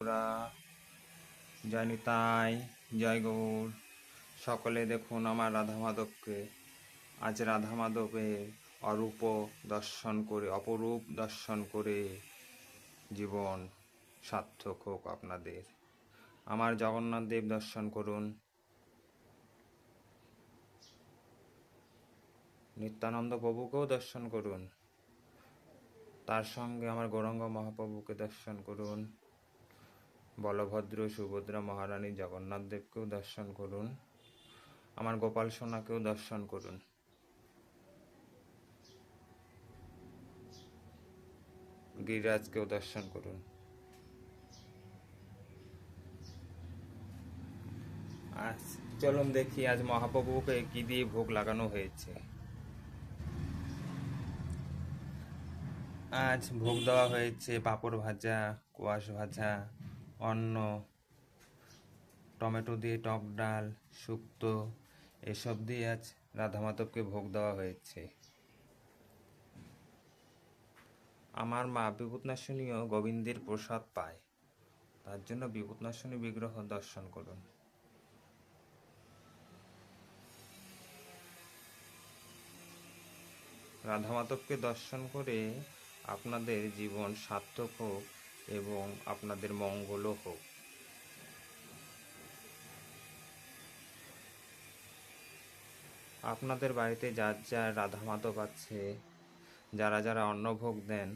তোমরা। জয় নিতাই, জয় গৌর। সকলে দেখুন আমার রাধা মাধবকে। আজ রাধা মাধবের অপরূপ দর্শন করে জীবন সার্থক হোক আপনাদের। আমার জগন্নাথ দেব দর্শন করুন, নিত্যানন্দ প্রভুকেও দর্শন করুন, তার সঙ্গে আমার গৌরাঙ্গ মহাপ্রভুকে দর্শন করুন, বলভদ্র সুভদ্রা মহারানী জগন্নাথ দেবকেও দর্শন করুন, আমার গোপাল সোনাকেও দর্শন করুন। গিরিরাজকেও দর্শন করুন। আজ চলুন দেখি আজ মহাপ্রভুকে কি দিয়ে ভোগ লাগানো হয়েছে। আজ ভোগ দেওয়া হয়েছে পাঁপড় ভাজা, কোয়াশ ভাজা, অন্ন, টমেটো দিয়ে টক ডাল, শুক্তো, এসব দিয়ে আজ রাধা মাধবকে ভোগ দেওয়া হয়েছে। আমার মা বিভূতনাশিনীও গোবিন্দের প্রসাদ পায়, তার জন্য বিভূতনাশিনী বিগ্রহ দর্শন করুন। রাধা মাধবকে দর্শন করে আপনাদের জীবন সার্থক হোক এবং আপনাদের মঙ্গলও হোক। আপনাদের বাড়িতে যার যার রাধা মাধব আছে, যারা যারা অন্নভোগ দেন,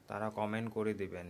তারা কমেন্ট করে দিবেন।